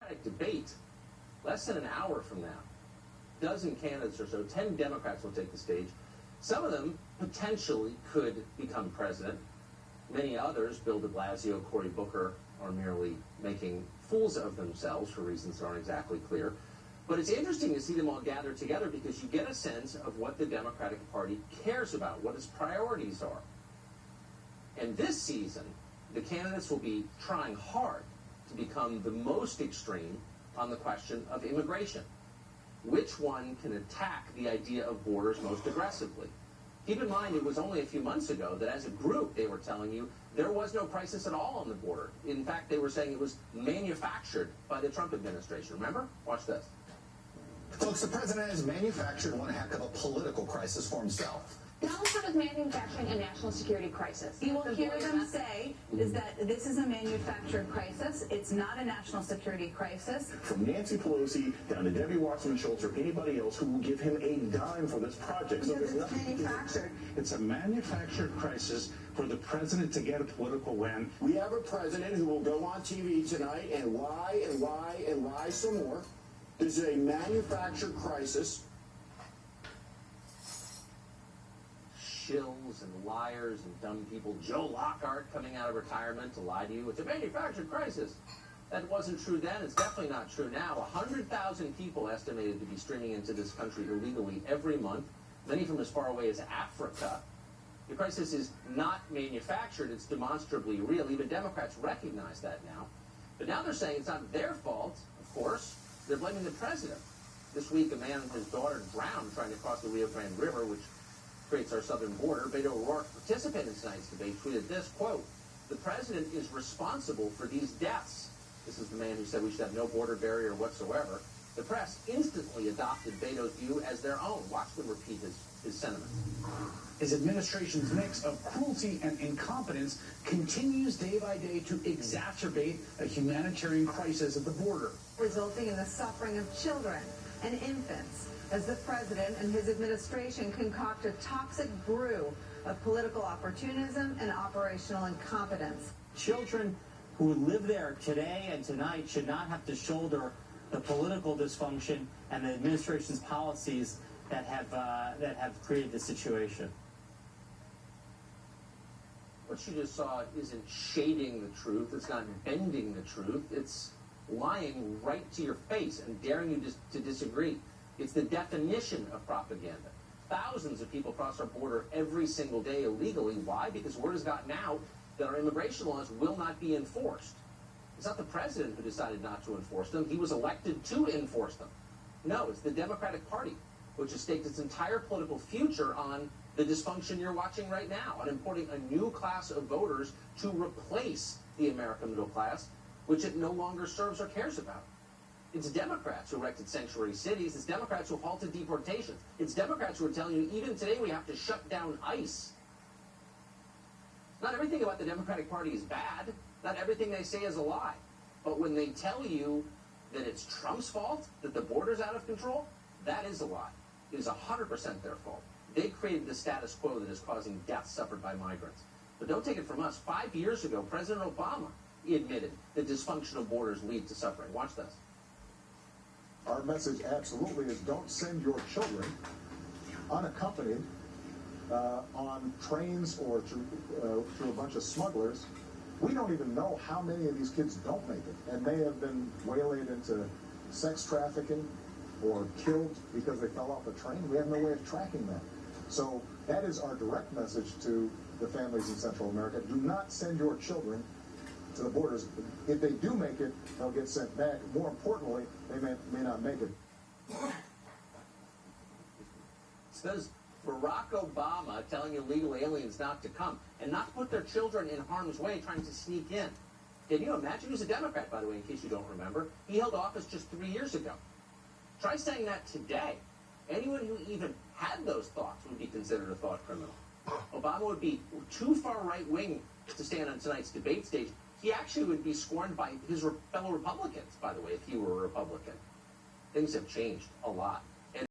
Democratic debate, less than an hour from now, a dozen candidates or so, 10 Democrats will take the stage. Some of them potentially could become president. Many others, Bill de Blasio, Cory Booker, are merely making fools of themselves for reasons that aren't exactly clear. But it's interesting to see them all gather together because you get a sense of what the Democratic Party cares about, what its priorities are. And this season, the candidates will be trying hard to become the most extreme on the question of immigration. Which one can attack the idea of borders most aggressively? Keep in mind, it was only a few months ago that as a group they were telling you there was no crisis at all on the border. In fact, they were saying it was manufactured by the Trump administration. Remember? Watch this. Folks, the president has manufactured one heck of a political crisis for himself. Donald Trump is manufacturing a national security crisis. You will hear them say is that this is a manufactured crisis. It's not a national security crisis. From Nancy Pelosi down to Debbie Wasserman-Schultz or anybody else who will give him a dime for this project. So Because it's manufactured. It's a manufactured crisis for the president to get a political win. We have a president who will go on TV tonight and lie some more. This is a manufactured crisis. Shills and liars and dumb people. Joe Lockhart coming out of retirement to lie to you. It's a manufactured crisis. That wasn't true then. It's definitely not true now. 100,000 people estimated to be streaming into this country illegally every month, many from as far away as Africa. The crisis is not manufactured. It's demonstrably real. Even Democrats recognize that now. But now they're saying it's not their fault, of course. They're blaming the president. This week, a man and his daughter drowned trying to cross the Rio Grande River, which creates our southern border. Beto O'Rourke, participating in tonight's debate, tweeted this, quote, "The president is responsible for these deaths." This is the man who said we should have no border barrier whatsoever. The press instantly adopted Beto's view as their own. Watch them repeat his sentiments. His administration's mix of cruelty and incompetence continues day by day to exacerbate a humanitarian crisis at the border, Resulting in the suffering of children and infants as the president and his administration concoct a toxic brew of political opportunism and operational incompetence. Children who live there today and tonight should not have to shoulder the political dysfunction and the administration's policies that have created this situation. What you just saw isn't shading the truth. It's not bending the truth. It's lying right to your face and daring you to disagree. It's the definition of propaganda. Thousands of people cross our border every single day illegally. Why? Because word has gotten out that our immigration laws will not be enforced. It's not the president who decided not to enforce them. He was elected to enforce them. No, it's the Democratic Party, which has staked its entire political future on the dysfunction you're watching right now, on importing a new class of voters to replace the American middle class, which it no longer serves or cares about. It's Democrats who erected sanctuary cities. It's Democrats who halted deportations. It's Democrats who are telling you even today we have to shut down ICE. Not everything about the Democratic Party is bad. Not everything they say is a lie. But when they tell you that it's Trump's fault, that the border's out of control, that is a lie. It is 100% their fault. They created the status quo that is causing deaths suffered by migrants. But don't take it from us. 5 years ago, President Obama admitted that dysfunctional borders lead to suffering. Watch this. Our message absolutely is don't send your children unaccompanied on trains or through a bunch of smugglers. We don't even know how many of these kids don't make it, and they have been waylaid into sex trafficking or killed because they fell off a train. We have no way of tracking that. So that is our direct message to the families in Central America. Do not send your children to the borders. If they do make it, they'll get sent back. More importantly, they may not make it. Says Barack Obama telling illegal aliens not to come and not to put their children in harm's way trying to sneak in. Can you imagine? He was a Democrat, by the way, in case you don't remember. He held office just 3 years ago. Try saying that today. Anyone who even had those thoughts would be considered a thought criminal. Obama would be too far right-wing to stand on tonight's debate stage. He actually would be scorned by his fellow Republicans, by the way, if he were a Republican. Things have changed a lot.